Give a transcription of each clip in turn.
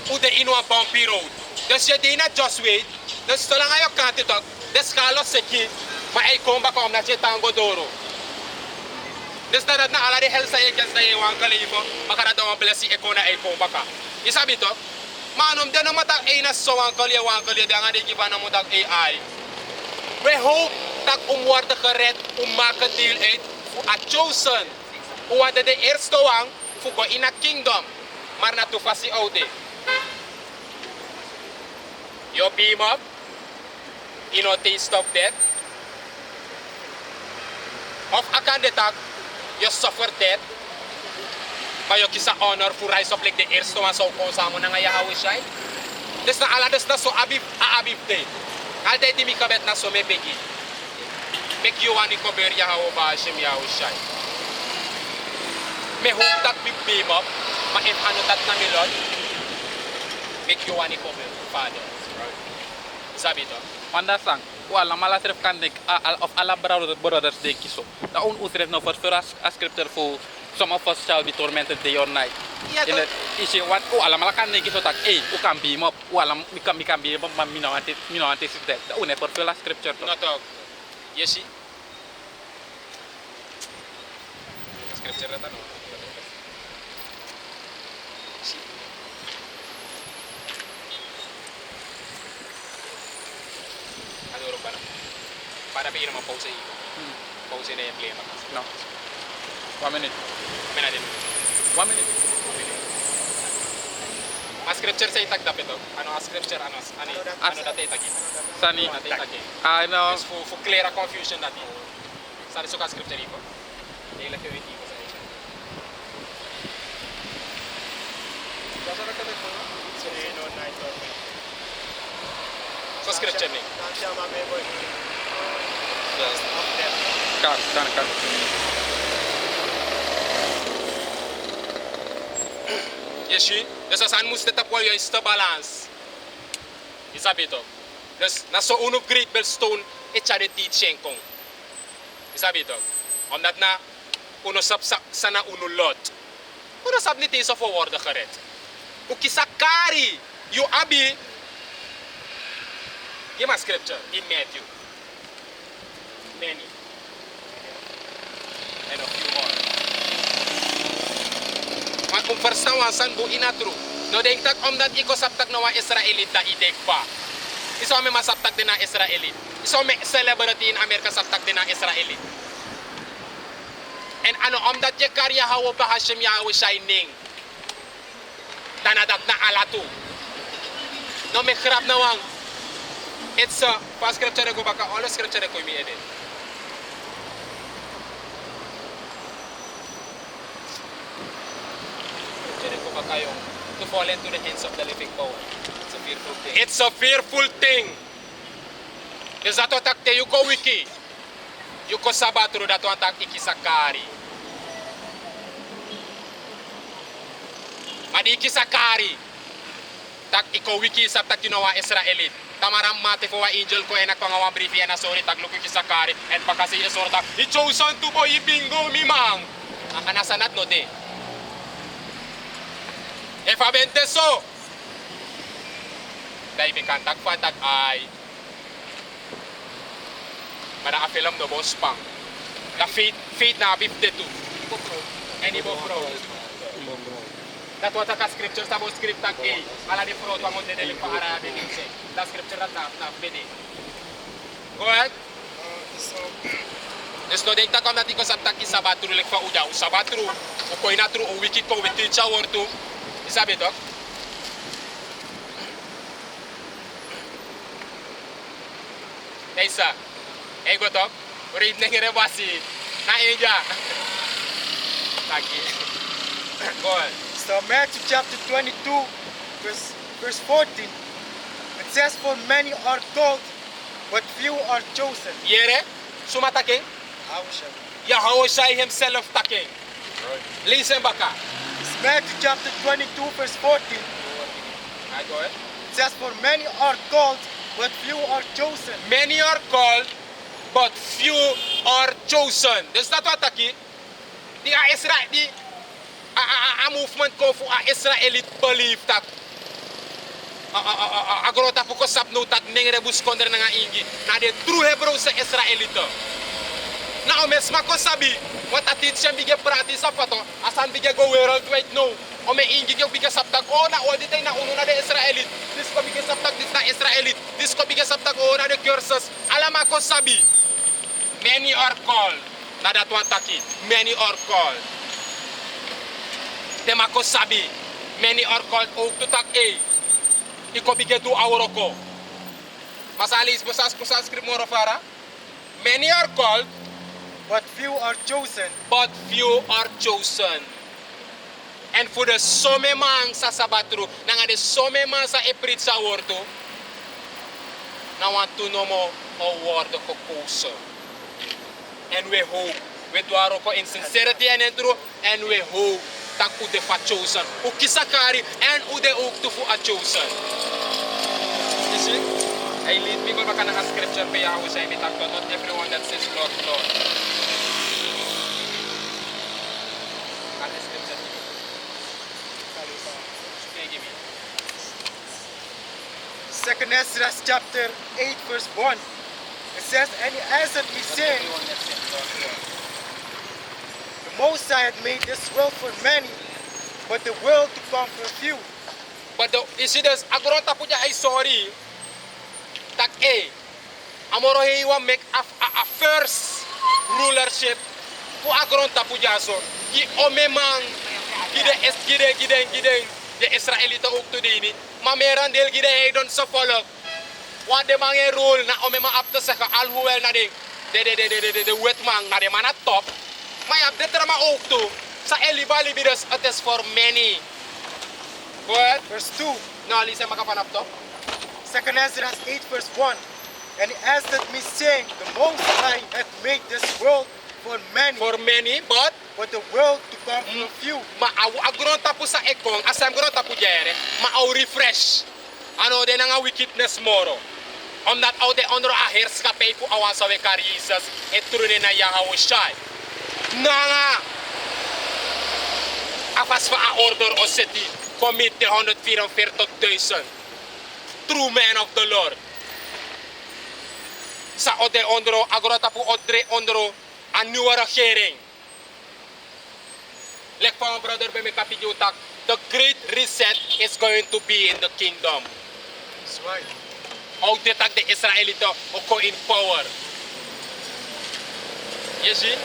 hoe de in een bumpy road. Dus je deed net just wait. Dus zolang je kant het ook, dus ga los seki, maar hij komt back omdat je tango doro. Dus dat het na alle de hel zei je dat je wankel even, maar ga dat dan blessie ik kon naar hij komt back. Je sabi toch? Maar om de nummer dat een is zo wankel je dan gaat je van nummer dat AI. We hopen dat worden gered om maken deel uit voor a chosen. We hadden de eerste wang voor go in a kingdom, maar na to fasi oude. You beam up, you know taste of death. Of akan de tak, you suffer death. Maar je kiest honor voor rise up like de eerste wang zou kon samen naar je houden shai. Dus na ala dus dat zo abib day. Altijd die mikabet na zo me begi. Make you want to cover je houden bij je houden shai. Me hoop dat we beam up, maar if I know that na me Lord, make you want to cover Father. Sabi to? Understand? Wala mala serf kan denk of alla brothers de kiso. Da un usref no for a scripture for some of us shall be tormented day or night. Yeah, In the issue what alla mala kan denk kiso tak u kan beam up wala mi kan beam up mi no ante sit that. Da un for a scripture to. No talk. Yesi. Scripture rata no. Adoro para pedir uma pausa aí. Pausa na emblema. No. 1 minute. Mena din. 1 minute. A scripture sa itag dapat to. Ano a scripture ano dati itagi. Sani. Dati itagi. I know. Just for clear a confusion dati. Sani suka scripture iko. Nila ko iti ko sa ito. Dasara ka dito. Sino night of. So scripture ni. Nanti ama boy. Yes. Kan. Yeshi, dus als aan moest het op je juiste balans. Is dat beter? Dus na zo uno great milestone, het je de teaching kon. Is dat beter? Omdat na uno sap sana uno lot. Uno sap niet eens voor worden gered. U kisa kari, you abi. Give me a scripture in Matthew. Many. And a few more. Maar kung verstaan we san bu inatru. No denk tak omdat iko saptak na wa Israelit da idek pa. Iso me masaptak din na Israelit. Iso me celebrity in Amerika saptak din na Israelit. And ano omdat ye karya hawo pa Hashem Yahweh shining. Danadak na alatu. No me krab na wang. It's a pas scripture ko baka all scripture ko mi edit. To fall into the hands of the living power. It's a fearful thing. It's a fearful thing. Is that what attack you go wiki? You go sabatru that one attack ikisakari. Madi ikisakari. Tak iko wiki sab tak ginawa Israelit. Tamaram mate for wa angel ko enak pangawa brief yan na sorry tag luki kisakari and pakasi isorta. Ichosan to boy ibingo mimang. Anasanat no de. If I went so, dahil may kantak pa tag ay mana a film do boss pang the feet na 52 and ibo pro that what a scripture sa boss script tag a ala di pro to amon de deli pa ara de dinse the scripture na bede go ahead dus no denk tak om dat iko sa tak isabatru lek fa udaw sabatru o ko inatru o wiki ko with teacher wortu isabi dok. Isa, ego dok. Read nengere basi. Na eja. Lagi. Go ahead. So Matthew chapter 22, verse 14. It says, "For many are called, but few are chosen." Yere, sumatake. Yahweh Shai himself taking. Listen baka. It's Matthew chapter 22, verse 14. I go ahead. It says, "For many are called, but few are chosen." Many are called, but few are chosen. Dus dat wat aki. Die Israel, die a movement ko voor Israelite belief dat agrota puko sap no tak nengre bus konder nga ingi na de true hebrew se israelita na o mesma ko sabi wat atit siya bige pratis sa pato asan bige go worldwide no o me ingi yo bige sap tak o na o ditay na uno na de israelit dis ko bige sap tak dis na israelit dis ko bige sap tak o na de curses alama ko sabi many are called na dat one taki many are called tema ko sabi many are called o to tak iko bige du awroko masalis busas script mo fara many are called but few are chosen. but few are chosen and for the some man sa sabatru nanga de some man sa eprit sa worto na want to know mo o word ko koso and we hope we do aroko in sincerity and in truth and we hope tak ude fa chosen o kisakari and ude ook to fu a chosen. You see? I lead people baka naka scripture pa yawo sa imitak to not everyone that says Lord Lord. Ano scripture niyo? Okay, give me. 2 Ezra chapter 8 verse 1. It says, and he answered me Not saying, everyone that says Lord Lord. the Most High had made this world for many, but the world to come for few. But the issue is, agronta po ay sorry. Tak amoro hiwa make a first rulership po agronta po so ki omemang gide de Israelita ukto dini mameran del gide ay don sa follow what de mange rule na omema apto sa alhuel na ding de wetmang na de mana top may update trama ukto sa elibali bidas ates for many. What? Verse 2. No, lisa makapanap to. 2 Ezra 8 verse 1. And he answered me saying, the Most High hath made this world for many, For many, but but the world to come for few. agron tapo sa ekong, asam agron tapo jere, maaw refresh. Ano de nga wickedness moro. Omdat au de onro ahir skapay po awan sa wekarisas, etrune na Yahweh Shai. Nga afas pa a order o seti, commit the 144,000 true men of the Lord. Sa ode ondro, agron tapo odre ondro, a nieuwe regering. Like for my brother by Kapidjutak, the great reset is going to be in the kingdom. That's right. How they take the Israelite oko in power. You see?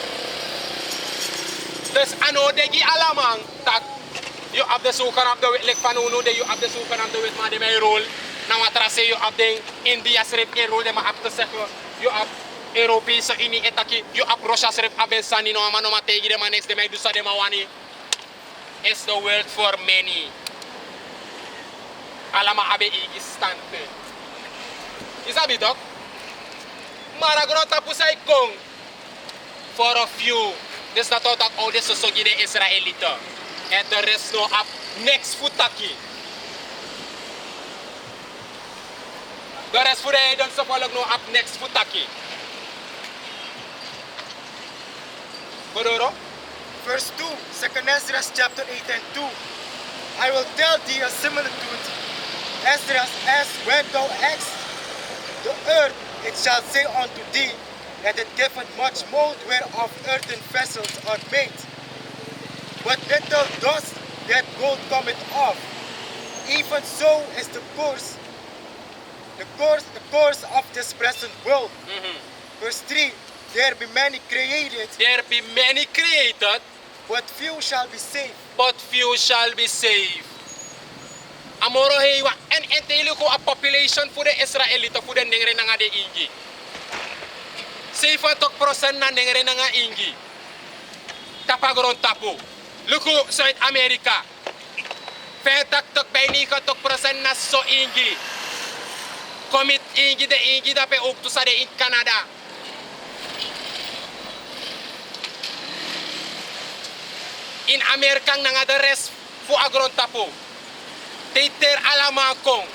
Dus ano degi alamang tak you have the sukan of the wit like panuno de you have the sukan of the wit ma de may rule. Na matrase you have the India srip in rule de ma up to you have Europe sa ini etaki you have Russia srip abesani no amano mategi de manex de may dusa de mawani. It's the word for many. Alama abe igistante. Isabi dok? Maragrota po sa ikong for a few. This na totak all this sosogi de Israelita. And the rest no up next futaki. The rest for the don't so follow no up next futaki. Bodoro? Verse 2, 2 Ezra chapter 8 and 2. I will tell thee a similitude, Ezra, as when thou asked the earth, it shall say unto thee, that it giveth much mold whereof earthen vessels are made. But little dust that gold cometh off. Even so is the course of this present world. Verse 3, there be many created, There be many created, but few shall be saved. but few shall be saved. Amoro heiwa and entili ko a population for the Israelita for the nengre na nga de ingi. Save tok percent na nengre na nga ingi. Tapagron tapo. Luko South America. Fetak tok bayni ka tok percent na so ingi. Commit ingi dape ukto sa de in Canada. In Amerika nga the rest fu agron tapo. Titer alamakong.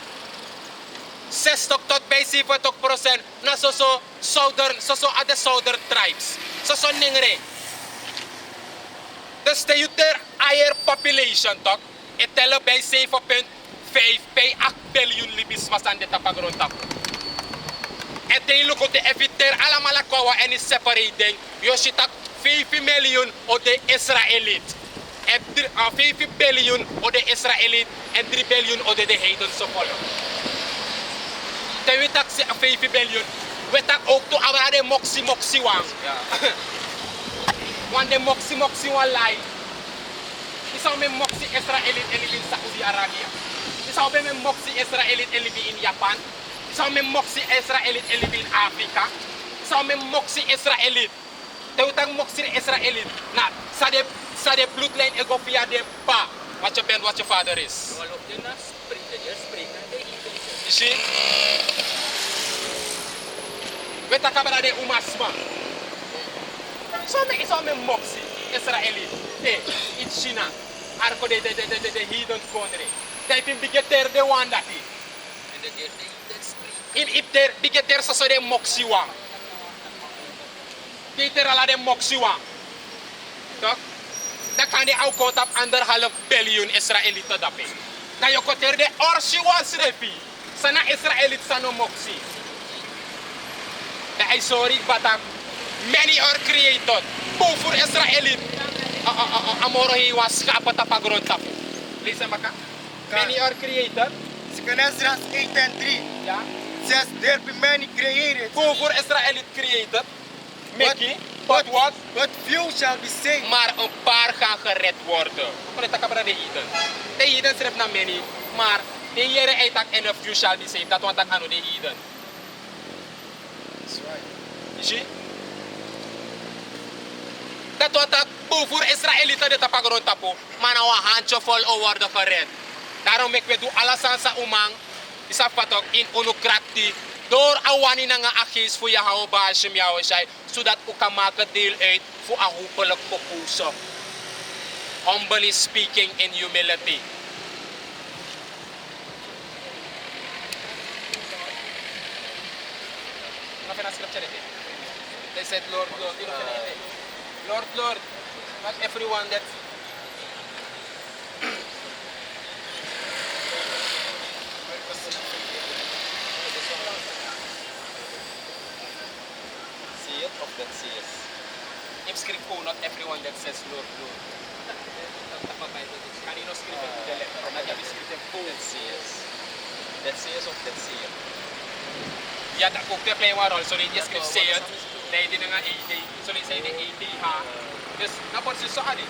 Sestok tot basi tok percent na soso other southern tribes. Soso ningre. The yuter higher population tok. Itelo basi 5 billion libis masande tapagron tapo. En ten luko te eviter alamala kwawa en is separating yoshitak 5 million o de Israëliet. En 5 billion o de Israëliet en 3 billion o de heidens so follow. Ten we tak 5 billion, we tak ook to abra de moxie wang. Want de moxie wan lai. Isa me moxie Israëliet en live in Saudi Arabia. Isa me moxie Israëliet en live in Japan. Isa me moxie Israëliet en live in Afrika. Isa me moxie Israëliet. Te utang moxie Israëliet. Na, sa de bloedlijn ego via de pa. Wat je bent, wat je vader is. All of them are spreken de You see? We talk about the umasma. Some moxie Israëliet. In China. Arko de hidden country. They bin bigeter de one that is. and the date that spreken. In ipter bigeter sa de moxie wang. Peter ala de moxie wang. Toch? Dan kan je ook kort op 1,5 biljoen Israëlieten dapen. Dan je kunt er de orsi was refi. Sana Israëliet sano moxie. Dat is sorry, but many are created. Boven Israëliet. Amoro hi was schapen tapagron tapu. Listen maka. Many are created. Second Ezra 8:3 Ja. says there be many created, Boven Israëliet created. Mickey. But what? but few shall be saved. Maar een paar gaan gered worden. Kung takabra de Eden. De Eden schrijft na many. Maar de Heere eitak en a few shall be saved. Dat want dat ano de Eden. That's right. You see? Dat wat dat boven Israëlieten de tapagron tapo. Maar nou een handjevol worden gered. Daarom ik we doen alles aan sa umang. Isa patok in unukrakti. Door awani na nga akis voor je hou baasje jou zij. Zodat u kan maken deel uit voor een hopelijk popuso. Humbly speaking in humility. They said, Lord, Lord, you know, Lord, Lord, not everyone that See it of that sees. if script ko, not everyone that says Lord, Lord. Kanino script ko the letter? Not every script ko. That sees. That sees of that see it. Ja, dat ook te play one role. So they just script say it. Nee, die nga 80. So they say the 80 ha. Dus, na po si so ani.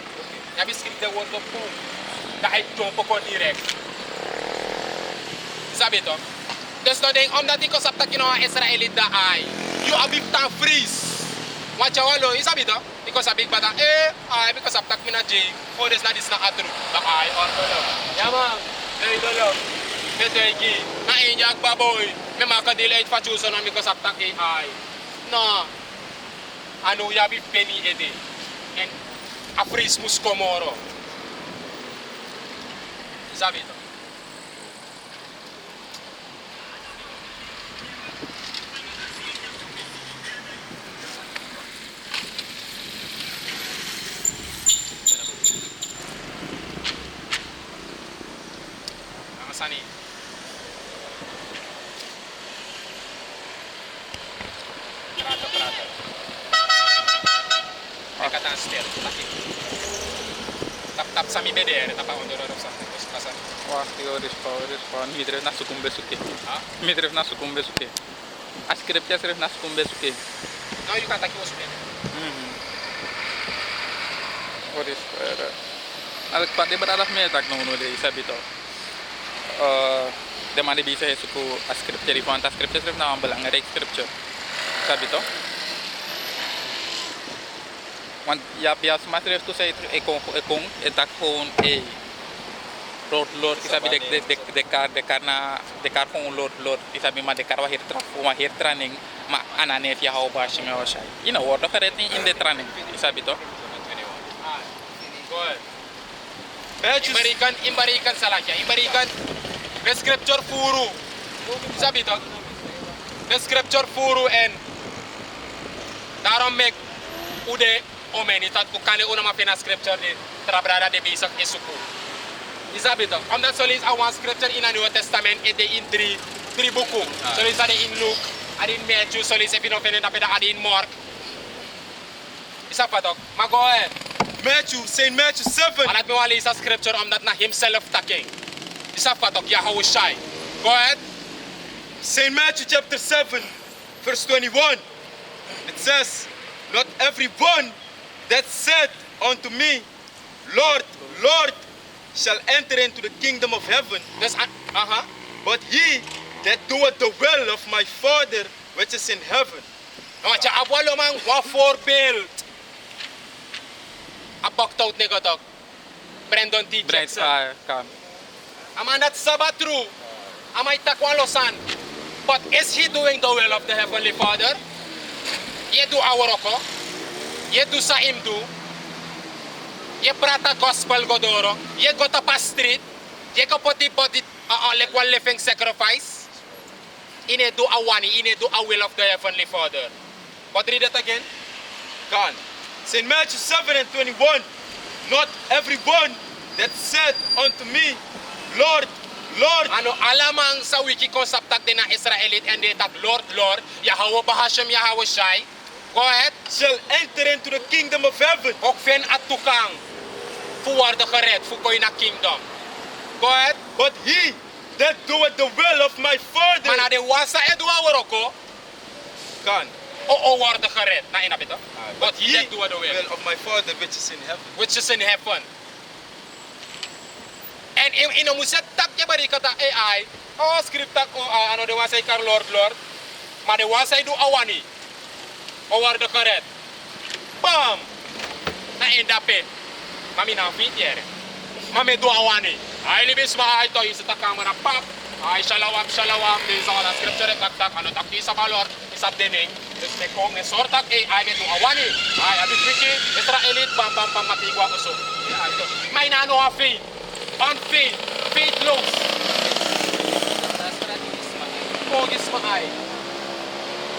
Ja, we script the word of home. Dahil jump ko direct. Sabi to? Dus dan denk, omdat ik op dat kino Israëliet da ay. You abib tan freeze. Want je walo, is sabi to? Because abib bata, ay, because op dat mina jing. Oh, des na dis na atru. Da ay, or dolo. Ja man, dolo. Ito iki, na injak baboy. May makadil ay fachuso na because op dat ay. No. Ano yabi penny ede. And a freeze muskomoro. Sabi to? Sani. Prata. May katan still. Tap sa mi bedere, tapa ondoro sa pasan. Wah, tiga respon. Midref na sukumbe suke. Ha? Midref na sukumbe suke. Askriptia sref na sukumbe suke. No, you can take us then. What is Al pati beralas me tak no de sabito. De mane bisa suku askriptia di font askriptia sref na ambelang ada scripture. Sabito. Want ja bias matref tu say ekong etak hon Lord isabi dekar kung Lord isabi ma dekar wahir training ma anane fi haw ba shime wa shay ina wodo kare ni inde training isabi to Good. Imbarikan salakya. Imbarikan the scripture furu. Sabi to? The scripture furu and daarom mek ude omeni tat ukane una ma fina scripture de trabrada de bisak isuku. Isabi toch? Omdat zo lees aan scripture in het Nieuwe Testament het in drie boeken. Zo lees dat in Luke, en in Matthew, zo lees je nog in Mark. Isabi toch? Maar go ahead. Matthew, St. Matthew 7. En dat me wel lezen scripture omdat naar himself taking. Isabi toch? Yahweh Shai. Go ahead. St. Matthew chapter 7, verse 21. It says, not everyone that said unto me, Lord, Lord, shall enter into the kingdom of heaven, Dus, but he that doeth the will of my Father which is in heaven. want je abwalo man, wat voorbeeld. A baktout nego toch? Brandon T. Breid, Jackson. kan. Aman dat sabat true. Amay takwan losan. But is he doing the will of the Heavenly Father? Ye do awaroko. Ye do sa him do. Ye prata gospel godoro. Ye go to pa street. Ye go poti like one living sacrifice. Ine do awani. Ine do a will of the Heavenly Father. But read it again. Gone. St. Matthew 7 and 21. Not everyone that said unto me, Lord, Lord, Ano alamang sa wiki konseptak din ng Israelite and they tag Lord, Lord, Yahweh Bahashem, Yahweh Shai. Go ahead. shall enter into the kingdom of heaven. Ook ven at tukang. Voor de gered, voor koin na kingdom. Go ahead. But he that doeth the will of my Father. Maar na de wasa edu awaroko, Gone. o word gered. Na inabito. But he Ye that do the will, of my Father which is in heaven. which is in heaven. And in a muset tak ya bari kata AI, oh script tak ano de wasa ikar Lord, Lord. Maar de wasa edu awani. O word gered. Bam! Na endapin. Mami na fit yere. Mami do awani. Ay libis ma ay to isa takamera pap. Ay shalawam shalawam de zona scripture tak tak ano tak isa kalor isap dening. Dus me kong ne sortak ay me do awani. Ay abis wiki Israelite bam bam bam matigwa uso. Ay to. May nano ha faith. On faith. Faith loss. Pogis ma ay.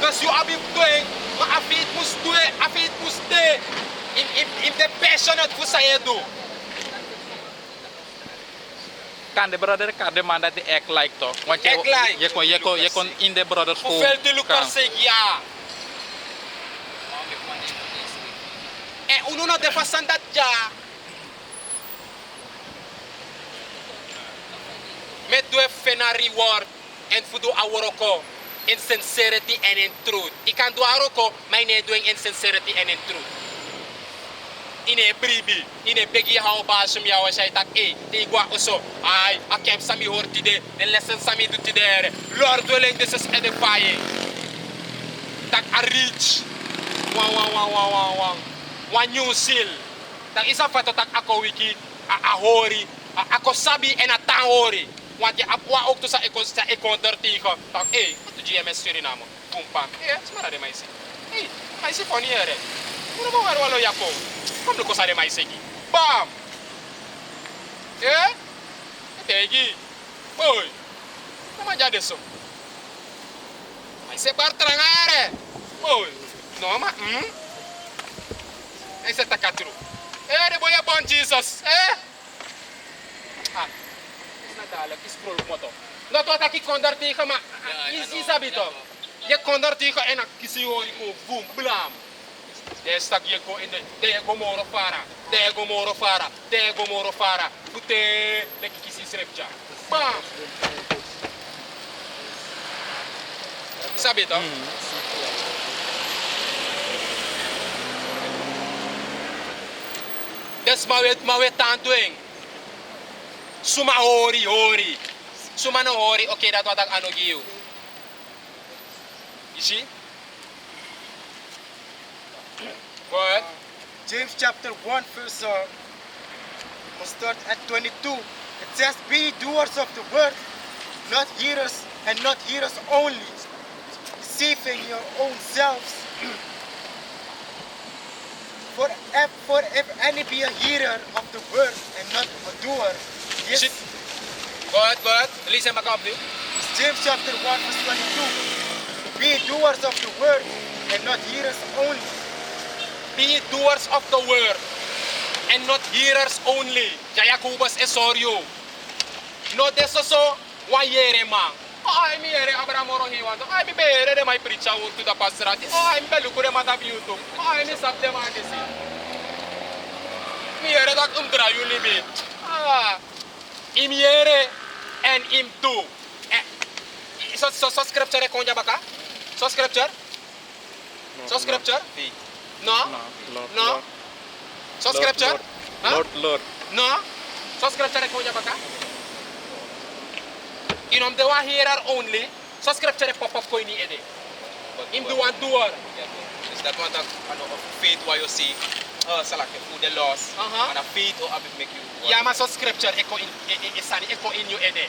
Dus you abib doing ma faith mus do a faith mus de. In the passionate for Sayedu. Kan de brother kan de man dat hij act like toch? Want Act like. je kon in de brother school. Hoeveel de Lucas zeg ja. En uno no de fasan dat ja. Met doe fena reward en fudo aworoko in sincerity and in truth. Ik kan do aroko, maar nee doing in sincerity and in truth. Ine bribi, ine begi hao basum ya wa shaitak te igwa uso. Ay, akem sami hortide, the lesson sami dutidere. Lord willing, this is edifying. Tak a reach. Wan new seal. Tak isa fato tak ako wiki, a hori, ako sabi en a tangori. Want je apwa ook to sa ekonter tigo. Tak to GMS Suriname. Pumpa. Smara de maisi. Maisi foniere. Uno mo walo yako. Kom de cosa de maisegi. Bam! Tegi. Boy. Nama jadi so. Maise par trangare. Boy. No ma. Maise takatru. De boy bon Jesus. Is nadala scroll mo to. No to ataki kondarti ka ma. Isabi to. Je kondarti ka en kisi hori ko boom blam. Desta gieko in de gomoro fara, de gomoro fara, de gomoro fara. Pute leki kisi srepja. Bam. Sabi to? Des mawet tantuing. Suma hori. Suma no hori, okay, dat wat ik ano giu. You see? Go ahead. James chapter 1 verse we'll start at 22. It says, be doers of the word, not hearers, and not hearers only, deceiving your own selves. For if any be a hearer of the word and not a doer, yes, Shit. Go ahead. Listen back up, please. it's James chapter 1 verse 22. Be doers of the word and not hearers only. Be doers of the word and not hearers only. Jayakubas Esorio. No deso so wa yere man. Ay mi yere Abraham oro hiwan. Ay mi bere de mai preacher to the pastorati. Ay mi belu kure mata YouTube. Ay mi sap de man desi. Mi yere dat drayu libi. Ah. Im yere en im do. So scripture konja baka? So scripture? So scripture? Fee. No? Lord, No? Lord, So Lord, scripture? Lord, Huh? Lord, Lord. No? So scripture konja baka? Inom de wa hearer only. So scripture pop up ko ini ede. Im do one doer. Is that one that of faith why you see select food the loss Uh-huh. and a faith or have it make you Ya ma so scripture eko in isani eko in you ede.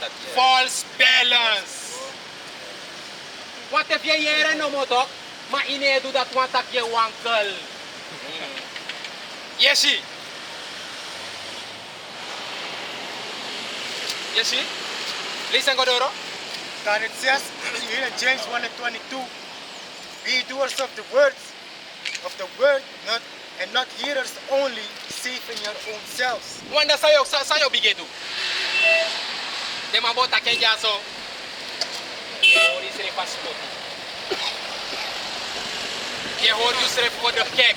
that False balance. What if you hear no motok? Ma inedu dat watak ye wankal. Yesi. Yesi. Listen Godoro. And it says here in James 1:22, be doers of the word, not hearers only, deceiving your own selves. Wanda sayo bigedu. De mabota kenja so. Ori sere passport. Je hoort je schrijft voor de gek.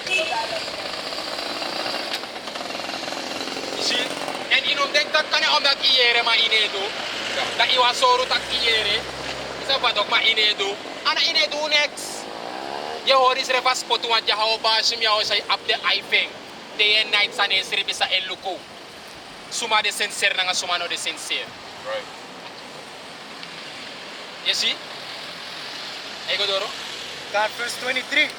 Zie? En iemand denkt dat kan je omdat iere maar inedo. Dat je was zo dat iere. Is wat ook maar inedo. En inedo next. Je hoort je schrijft passport want je houdt baasje me jou zei op de iPhone. Day and night san is er bisa el luko. Suma de sincere nanga suma no de sincere. right. You see? Ego doro. God, verse 23.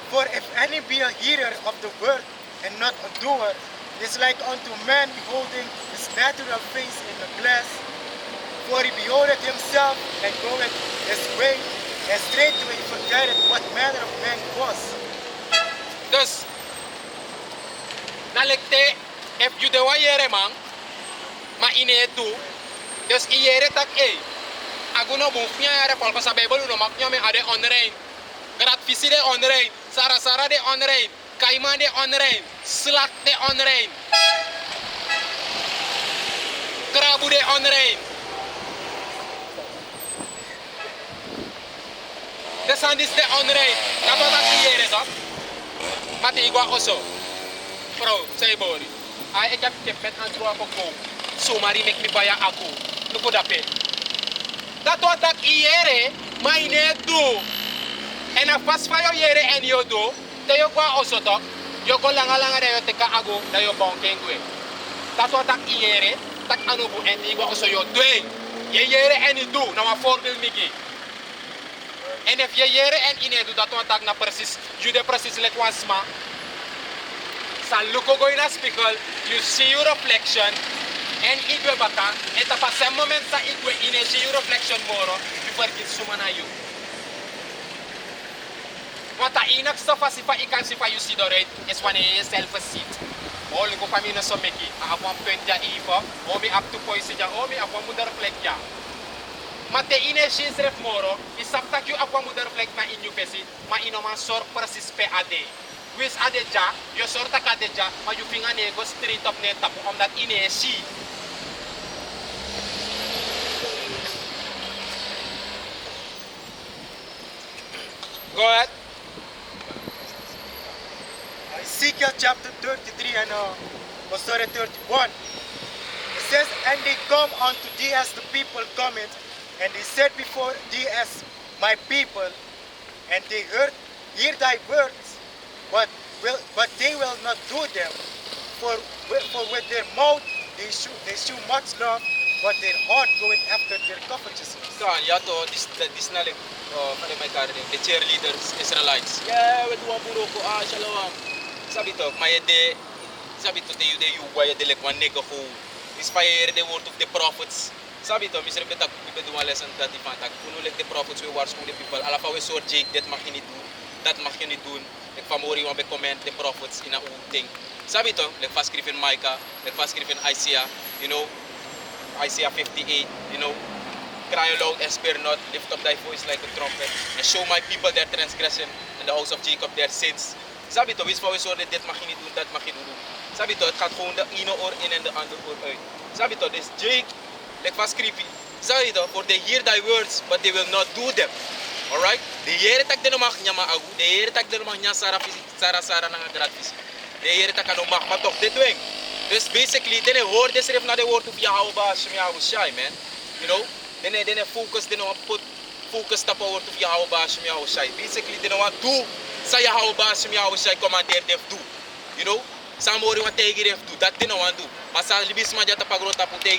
For if any be a hearer of the word and not a doer, is like unto man beholding his natural face in a glass. For he beholdeth himself and goeth his way, and straightway forgetteth what manner of man he was. Dus, nalikte, if you de wa yere man, ma ine tu, dus i yere tak aguno bufnya yere polko sa Bible no maknya me ade onrein, grat visi de onrein, sara de onrein, kaima de onrein, slak de onrein, krabu de onrein. Dus aan is de onrein, dat wat dat i yere toch? Mati igwa oso. Bro, say bori. I ek heb met antro ako ko. So mari make me buy ako. Luko dape. Dat wat dat iere, my ne do. En a fast fire yere en yo do. Te yo kwa oso to. Yo ko langa de yo teka ago da yo bon kengwe. Dat wat dat iere, tak anubu en igwa oso yo doing. Ye yere en do na ma voorbeeld migi. En if je jere en inedu dat wat na precies, you de precies let once ma. Sa luko go in a spiegel, you see your reflection, en igwe baka, en tapa sem moment sa igwe ine see your reflection moro, you forget sumana you. Want a inak stofa sifa ikan sifa you see the rate, is wanneer je jezelf ziet. All go famine so meki, a one punt ja ifa, omi up to poison ja, omi up one moeder plek ja. Maar de ine shins ref moro, is saptak you akwa moeder reflect na in you pesi, maar ino man sor precies pe ade. Wis ade ja, yo sor tak ade ja, maar you finga nego straight up ne tapu omdat ine si. Go ahead. Ezekiel chapter 33 and 31. It says, and they come unto thee as the people cometh, and they said before thee as my people, and they hear thy words, but they will not do them. For with their mouth they shew much love, but their heart goeth after their covetousness. Kan, ja toch, die snelle van mijn kaart, de cheerleaders, Israelites. Ja, we doen puro ko, shalom. Sabi toch, maar je sabi toch, you why je like one nigga who inspire the word of the prophets. Sabi toch, misre betak, we doen lesson dat die van tak, kuno like the prophets, we waarschuwen de people. Alafa we soort Jake, dat mag je niet doen, dat mag je niet doen. Ik van mori want we comment the prophets in a own thing. Sabi toch, like vast schrijven Micah, like vast schrijven Isaiah, you know, Isaiah 58, you know. Cry aloud and spare not, lift up thy voice like a trumpet, and show my people their transgression, and the house of Jacob their sins. Sabi toch, wees van we zorgen dit mag je niet doen, dat mag je niet doen. Sabi toch, het gaat gewoon de ene oor in en de andere oor uit. Sabi toch, dus Jake, like vast creepy. Sabi toch, for they hear thy words, but they will not do them. Alright? De here tak de no mag nyama agu, de here tak de no mag nya sara na grad visi. De here tak no mag maar toch dit wing. Dus basically, dene hoor des ref na de woord of je hou baas, je hou shy man. You know? Dene focus, dene put focus tap woord of je hou baas, je hou shy. Basically, dene want do, sa je hou baas, je hou shy, commander def do. You know? Samori want tegen def do, dat dene want do. Maar sa libis ma jata pagrota pu tegen